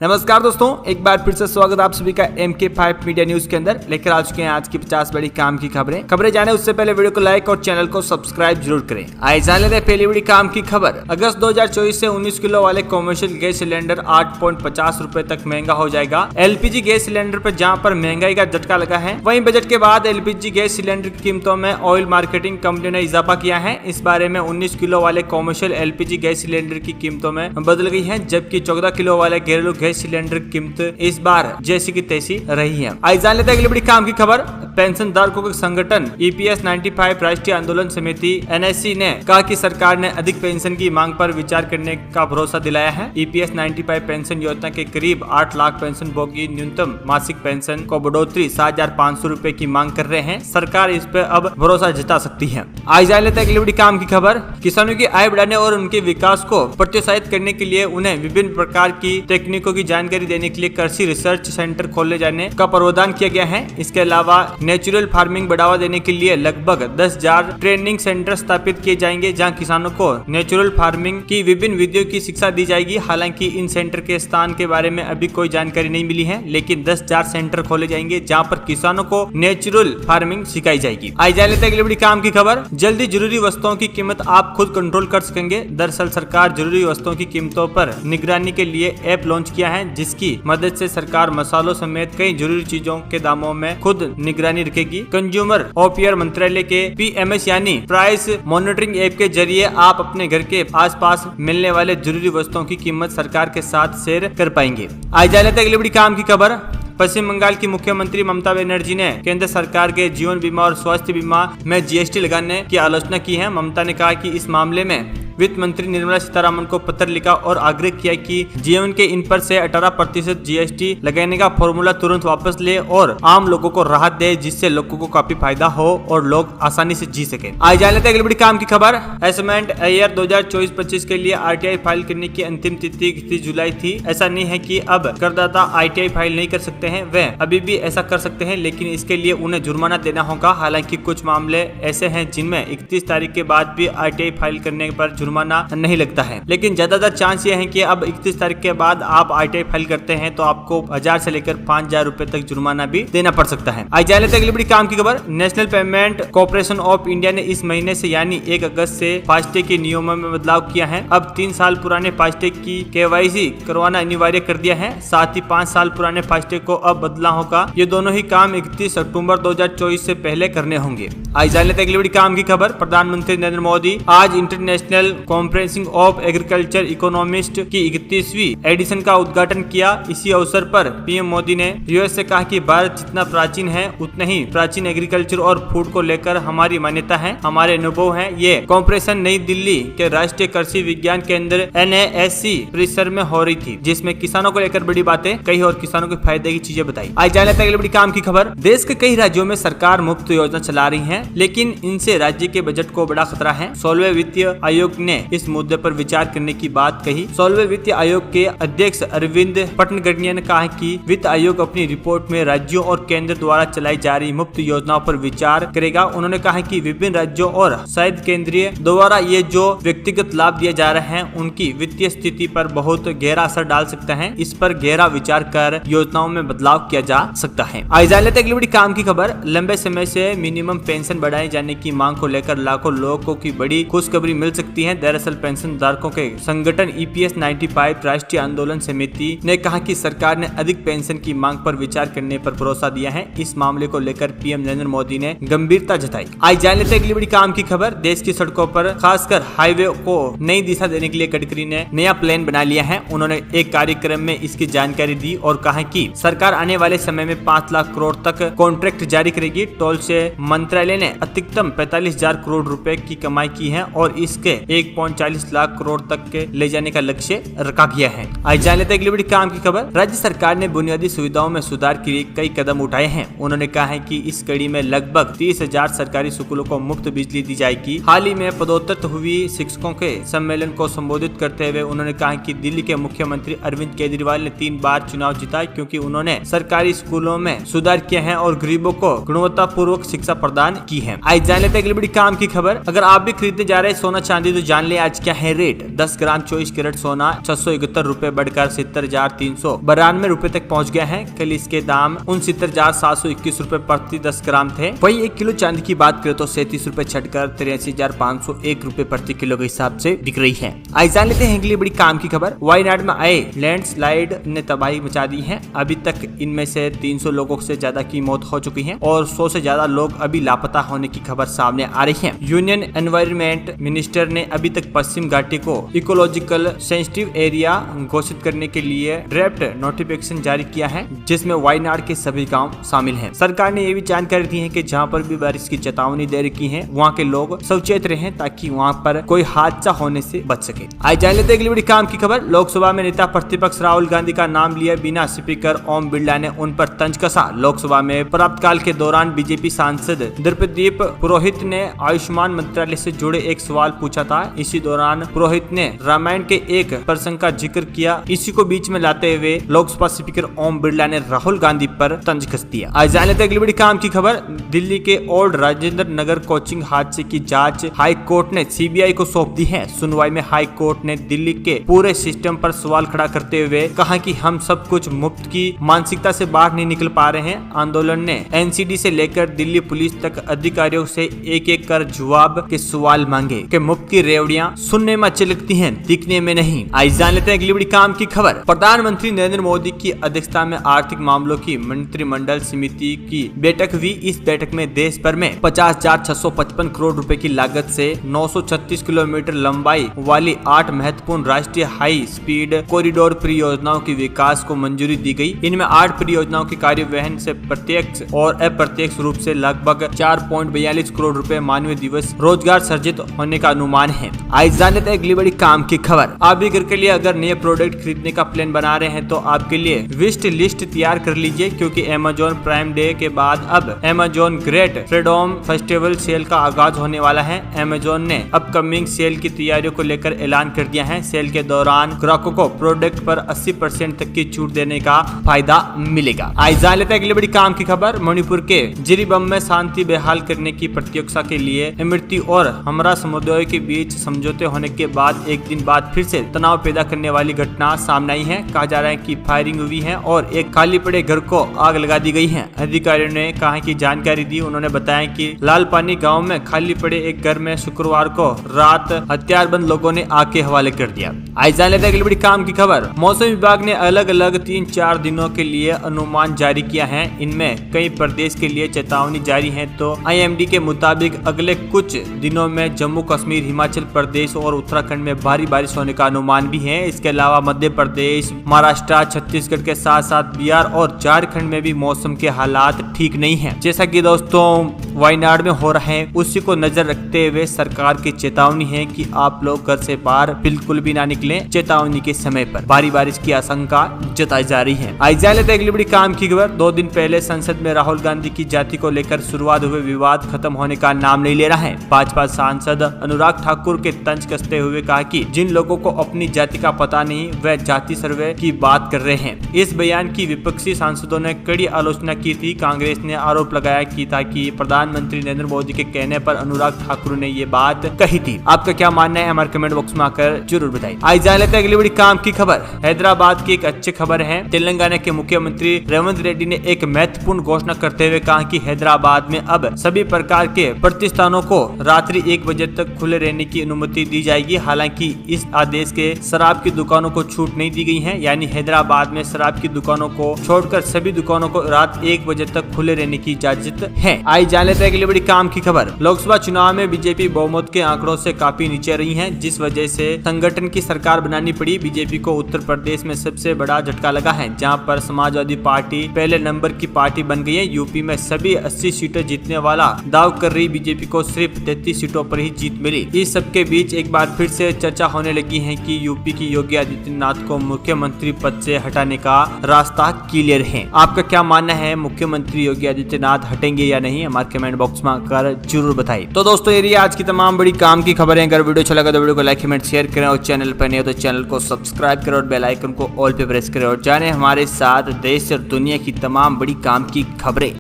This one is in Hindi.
नमस्कार दोस्तों, एक बार फिर से स्वागत आप सभी का MK5 मीडिया न्यूज के अंदर। लेकर आ चुके हैं आज की 50 बड़ी काम की खबरें जाने उससे पहले वीडियो को लाइक और चैनल को सब्सक्राइब जरूर करें। आइए जान लेते हैं पहली बड़ी काम की खबर। अगस्त 2024 से 19 किलो वाले कॉमर्शियल गैस सिलेंडर 8.50 रुपए तक महंगा हो जाएगा। LPG गैस सिलेंडर पर जहां पर महंगाई का झटका लगा है, वहीं बजट के बाद LPG गैस सिलेंडर की कीमतों में ऑयल मार्केटिंग कंपनी ने इजाफा किया है। इस बारे में 19 किलो वाले कॉमर्शियल LPG गैस सिलेंडर की कीमतों में बदल गई है, जबकि 14 किलो वाले घरेलू गैस सिलेंडर कीमत इस बार जैसी की तैसी रही है। आइए जान लेते हैं अगली बड़ी काम की खबर। पेंशन धारकों के संगठन EPS 95 राष्ट्रीय आंदोलन समिति NSC ने कहा कि सरकार ने अधिक पेंशन की मांग पर विचार करने का भरोसा दिलाया है। EPS 95 पेंशन योजना के करीब 8 लाख पेंशन भोगी न्यूनतम मासिक पेंशन को बढ़ोतरी 7,500 रूपए की मांग कर रहे हैं। सरकार इस पर अब भरोसा जता सकती है। आइए जान लेते हैं अगली बड़ी काम की खबर। किसानों की आय बढ़ाने और उनके विकास को प्रोत्साहित करने के लिए उन्हें विभिन्न प्रकार की तकनीकों की जानकारी देने के लिए कृषि रिसर्च सेंटर खोले जाने का प्रावधान किया गया है। इसके अलावा नेचुरल फार्मिंग बढ़ावा देने के लिए लगभग 10,000 ट्रेनिंग सेंटर स्थापित किए जाएंगे, जहां किसानों को नेचुरल फार्मिंग की विभिन्न विधियों की शिक्षा दी जाएगी। हालांकि इन सेंटर के स्थान के बारे में अभी कोई जानकारी नहीं मिली है, लेकिन 10,000 सेंटर खोले जाएंगे जहां पर किसानों को नेचुरल फार्मिंग सिखाई जाएगी। आइए जान लेते हैं अगली बड़ी काम की खबर। जल्दी जरूरी वस्तुओं की कीमत आप खुद कंट्रोल कर सकेंगे। दरअसल सरकार जरूरी वस्तुओं की कीमतों पर निगरानी के लिए ऐप लॉन्च किया है, जिसकी मदद से सरकार मसालों समेत कई जरूरी चीजों के दामों में खुद निगरानी रखेगी। कंज्यूमर अफेयर मंत्रालय के PMS यानी प्राइस मॉनिटरिंग ऐप के जरिए आप अपने घर के आसपास मिलने वाले जरूरी वस्तुओं की कीमत सरकार के साथ शेयर कर पाएंगे। आज जान लेते हैं अगली बड़ी काम की खबर। पश्चिम बंगाल की मुख्यमंत्री ममता बनर्जी ने केंद्र सरकार के जीवन बीमा और स्वास्थ्य बीमा में GST लगाने की आलोचना की है। ममता ने कहा कि इस मामले में वित्त मंत्री निर्मला सीतारमण को पत्र लिखा और आग्रह किया कि जीवन के इन पर से 18% GST लगाने का फॉर्मूला तुरंत वापस ले और आम लोगों को राहत दे, जिससे लोगों को काफी फायदा हो और लोग आसानी से जी सके। आज जान लेते हैं अगली बड़ी काम की खबर। असेसमेंट ईयर 2024-25 के लिए RTI फाइल करने की अंतिम तिथि 31 जुलाई थी। ऐसा नहीं है कि अब करदाता RTI फाइल नहीं कर सकते हैं, वे अभी भी ऐसा कर सकते हैं, लेकिन इसके लिए उन्हें जुर्माना देना होगा। हालांकि कुछ मामले ऐसे हैं जिनमें 31 तारीख के बाद भी RTI फाइल करने पर जुर्माना नहीं लगता है, लेकिन ज्यादातर चांस ये है कि अब 31 तारीख के बाद आप RTI फाइल करते हैं तो आपको 1000 से लेकर 5,000 रुपए तक जुर्माना भी देना पड़ सकता है। आज जान लेते हैं अगली बड़ी काम की खबर। National payment corporation of India ने इस महीने से यानी 1 अगस्त से फास्टैग के नियमों में बदलाव किया है। अब 3 साल पुराने फास्टैग की KYC करवाना अनिवार्य कर दिया है। साथ ही 5 साल पुराने फास्टैग को अब बदला होगा। ये दोनों ही काम 31 अक्टूबर 2024 से पहले करने होंगे। आज जान लेते हैं अगली बड़ी काम की खबर। प्रधानमंत्री नरेंद्र मोदी आज international conferencing of agriculture economist की 31वीं एडिशन का उद्घाटन किया। इसी अवसर पर PM मोदी ने US से कहा कि भारत जितना प्राचीन है उतना ही प्राचीन एग्रीकल्चर और फूड को लेकर हमारी मान्यता है, हमारे अनुभव है। ये कॉन्फ्रेंस नई दिल्ली के राष्ट्रीय कृषि विज्ञान केंद्र NASC परिसर में हो रही थी, जिसमें किसानों को लेकर बड़ी बातें कही और किसानों के फायदे की चीजें बताई। आज जान लेते हैं अगली बड़ी काम की खबर। देश के कई राज्यों में सरकार मुफ्त योजना चला रही है, लेकिन इनसे राज्य के बजट को बड़ा खतरा है। 16वें वित्तीय आयोग ने इस मुद्दे पर विचार करने की बात कही। 16वें वित्त आयोग के अध्यक्ष अरविंद पटनायक ने कहा कि वित्त आयोग अपनी रिपोर्ट में राज्यों और केंद्र द्वारा चलाई जा रही मुफ्त योजनाओं पर विचार करेगा। उन्होंने कहा कि विभिन्न राज्यों और शायद केंद्रीय द्वारा ये जो व्यक्तिगत लाभ दिए जा रहे हैं उनकी वित्तीय स्थिति पर बहुत गहरा असर डाल सकता है। इस पर गहरा विचार कर योजनाओं में बदलाव किया जा सकता है। आज जान लेते हैं अगली बड़ी काम की खबर। लंबे समय से मिनिमम पेंशन बढ़ाए जाने की मांग को लेकर लाखों लोगों की बड़ी खुशखबरी मिल सकती है। दरअसल पेंशन धारकों के संगठन EPS 95 राष्ट्रीय आंदोलन समिति ने कहा कि सरकार ने अधिक पेंशन की मांग पर विचार करने पर भरोसा दिया है। इस मामले को लेकर PM नरेंद्र मोदी ने गंभीरता जताई। आज जान लेते हैं अगली बड़ी काम की खबर। देश की सड़कों पर खासकर हाईवे को नई दिशा देने के लिए गडकरी ने नया प्लान बना लिया है। उन्होंने एक कार्यक्रम में इसकी जानकारी दी और कहा कि सरकार आने वाले समय में 5 लाख करोड़ तक कॉन्ट्रैक्ट जारी करेगी। टोल से मंत्रालय ने अधिकतम 45,000 करोड़ रुपए की कमाई की है और इसके 1.40 लाख करोड़ तक के ले जाने का लक्ष्य रखा गया है। आज जान लेते हैं अगली बड़ी काम की खबर। राज्य सरकार ने बुनियादी सुविधाओं में सुधार के लिए कई कदम उठाए हैं। उन्होंने कहा है कि इस कड़ी में लगभग 30,000 सरकारी स्कूलों को मुफ्त बिजली दी जाएगी। हाल ही में पदोन्नत हुई शिक्षकों के सम्मेलन को संबोधित करते हुए उन्होंने कहा कि दिल्ली के मुख्यमंत्री अरविंद केजरीवाल ने 3 बार चुनाव जीता क्योंकि उन्होंने सरकारी स्कूलों में सुधार किया है और गरीबों को गुणवत्तापूर्वक शिक्षा प्रदान की है। आज जान लेते हैं अगली बड़ी काम की खबर। अगर आप भी खरीदने जा रहे हैं सोना चांदी तो जान ले आज क्या है रेट। 10 ग्राम 24 कैरेट सोना 671 रुपए बढ़कर 70,392 रुपए तक पहुंच गया है। कल इसके दाम 69,721 रुपए प्रति 10 ग्राम थे। वही 1 किलो चांदी की बात करें तो 37 रुपए छटकर 83,501 रुपए प्रति किलो के हिसाब से बिक रही है। आज जान लेते हैं अगली बड़ी काम की खबर। वायनाड में आए लैंडस्लाइड ने तबाही मचा दी है। अभी तक इनमें से 300 लोगों से ज्यादा की मौत हो चुकी है और 100 से ज्यादा लोग अभी लापता होने की खबर सामने आ रही है। यूनियन एनवायरमेंट मिनिस्टर ने अभी तक पश्चिम घाटी को इकोलॉजिकल सेंसिटिव एरिया घोषित करने के लिए ड्राफ्ट नोटिफिकेशन जारी किया है, जिसमें वायनाड के सभी गांव शामिल हैं। सरकार ने ये भी जानकारी दी है कि जहां पर भी बारिश की चेतावनी दे रखी है वहां के लोग सचेत रहें ताकि वहां पर कोई हादसा होने से बच सके। आज जान लेते हैं अगली बड़ी काम की खबर। लोकसभा में नेता प्रतिपक्ष राहुल गांधी का नाम लिया बिना स्पीकर ओम बिरला ने उन पर तंज कसा। लोकसभा में प्रश्नकाल के दौरान बीजेपी सांसद द्रौपदी पुरोहित ने आयुष्मान मंत्रालय से जुड़े एक सवाल पूछा था। इसी दौरान पुरोहित ने रामायण के एक प्रसंग का जिक्र किया। इसी को बीच में लाते हुए लोकसभा स्पीकर ओम बिरला ने राहुल गांधी पर तंज कस दिया। आज जान लेते हैं अगली बड़ी काम की खबर। दिल्ली के ओल्ड राजेंद्र नगर कोचिंग हादसे की जांच हाई कोर्ट ने सीबीआई को सौंप दी है। सुनवाई में हाई कोर्ट ने दिल्ली के पूरे सिस्टम पर सवाल खड़ा करते हुए कहा कि हम सब कुछ मुफ्त की मानसिकता से बाहर नहीं निकल पा रहे हैं। आंदोलन ने एनसीडी से लेकर दिल्ली पुलिस तक अधिकारियों से एक एक कर जवाब के सवाल मांगे कि मुफ्त की रेवड़ियां सुनने में अच्छी लगती हैं, दिखने में नहीं। आज जान लेते हैं अगली बड़ी काम की खबर। प्रधानमंत्री नरेंद्र मोदी की अध्यक्षता में आर्थिक मामलों की मंत्रिमंडल समिति की बैठक हुई। इस बैठक में देश भर में 50,655 करोड़ रुपए की लागत से 936 किलोमीटर लंबाई वाली 8 महत्वपूर्ण राष्ट्रीय हाई स्पीड कॉरिडोर परियोजनाओं के विकास को मंजूरी दी गई। इनमें 8 परियोजनाओं के कार्यन्वयन से प्रत्यक्ष और अप्रत्यक्ष रूप से लगभग 4.42 करोड़ रुपए मानवीय दिवस रोजगार सर्जित होने का अनुमान है। आज जान लेते हैं अगली बड़ी काम की खबर। आप भी घर के लिए अगर नए प्रोडक्ट खरीदने का प्लान बना रहे हैं तो आपके लिए विश लिस्ट तैयार कर लीजिए, क्योंकि अमेजोन प्राइम डे के बाद अब Amazon great freedom festival sale का आगाज होने वाला है। अमेजोन ने अपकमिंग सेल की तैयारियों को लेकर ऐलान कर दिया है। सेल के दौरान ग्राहकों को प्रोडक्ट पर 80% तक की छूट देने का फायदा मिलेगा। आज जान लेते हैं अगली बड़ी काम की खबर। मणिपुर के जिरीबम में शांति बहाल करने की प्रतियोगिता के लिए अमृति और हमरा समुदाय के बीच समझौते होने के बाद एक दिन बाद फिर से तनाव पैदा करने वाली घटना सामने आई है। कहा जा रहा है कि फायरिंग हुई है और एक खाली पड़े घर को आग लगा दी गई है। अधिकारियों ने कहा कि जानकारी दी। उन्होंने बताया कि लालपानी गांव में खाली पड़े एक घर में शुक्रवार को रात हथियारबंद लोगों ने आग के हवाले कर दिया। आज जान लेते हैं अगली बड़ी काम की खबर। मौसम विभाग ने अलग अलग 3-4 दिनों के लिए अनुमान जारी किया है। इनमें कई प्रदेश के लिए चेतावनी जारी है। तो IMD के मुताबिक अगले कुछ दिनों में जम्मू कश्मीर, हिमाचल प्रदेश और उत्तराखंड में भारी बारिश होने का अनुमान भी है। इसके अलावा मध्य प्रदेश, महाराष्ट्र, छत्तीसगढ़ के साथ साथ बिहार और झारखंड में भी मौसम के हालात ठीक नहीं है। जैसा कि दोस्तों वायनाड में हो रहे हैं, उसी को नजर रखते हुए सरकार की चेतावनी है कि आप लोग घर से बाहर बिल्कुल भी ना निकलें। चेतावनी के समय पर भारी बारिश की आशंका जताई जा रही है। आज जान लेते हैं अगली बड़ी काम की खबर। 2 दिन पहले संसद में राहुल गांधी की जाति को लेकर शुरुआत हुए विवाद खत्म होने का नाम नहीं ले रहा है। भाजपा सांसद अनुराग ठाकुर के तंज कसते हुए कहा कि जिन लोगों को अपनी जाति का पता नहीं वह जाति सर्वे की बात कर रहे हैं। इस बयान की विपक्षी सांसदों ने कड़ी आलोचना की थी। कांग्रेस ने आरोप लगाया कि ताकि प्रधानमंत्री नरेंद्र मोदी के कहने पर अनुराग ठाकुर ने ये बात कही थी। आपका क्या मानना है हमारे कमेंट बॉक्स में आकर जरूर बताइए। आज जान लेते हैं अगली बड़ी काम की खबर। हैदराबाद की एक अच्छी खबर है। तेलंगाना के मुख्यमंत्री रेवंत रेड्डी ने एक महत्वपूर्ण घोषणा करते हुए कहा कि हैदराबाद में अब सभी प्रकार के प्रतिष्ठानों को रात्रि 1 बजे तक खुले रहने की अनुमति दी जाएगी। हालांकि इस आदेश के शराब की दुकानों को छूट नहीं दी गई है। यानी हैदराबाद में शराब की दुकानों को छोड़कर सभी दुकानों को रात 1 बजे तक खुले रहने की इजाजत है। आज जान लेते हैं अगली बड़ी काम की खबर। लोकसभा चुनाव में बीजेपी बहुमत के आंकड़ों से काफी नीचे रही है, जिस वजह से संगठन की सरकार बनानी पड़ी। बीजेपी को उत्तर प्रदेश में सबसे बड़ा झटका लगा है, जहां पर समाजवादी पार्टी पहले नंबर की पार्टी बन गई है। यूपी में सभी 80 सीटें जीतने वाला दाव कर रही बीजेपी को सिर्फ 33 सीटों पर ही जीत मिली। इस सबके बीच एक बार फिर से चर्चा होने लगी है कि यूपी की योगी आदित्यनाथ को मुख्यमंत्री पद से हटाने का रास्ता क्लियर है। आपका क्या मानना है, मुख्यमंत्री योगी आदित्यनाथ हटेंगे या नहीं? हमारे कमेंट बॉक्स में आकर जरूर बताइए। तो दोस्तों ये आज की तमाम बड़ी काम की खबरें। अगर वीडियो अच्छा लगा तो वीडियो को लाइक कमेंट शेयर करें और चैनल पर नहीं हो तो चैनल को सब्सक्राइब करें और बेल आइकन को ऑल पे प्रेस करें और जाने हमारे साथ देश और दुनिया की तमाम बड़ी काम की खबरें।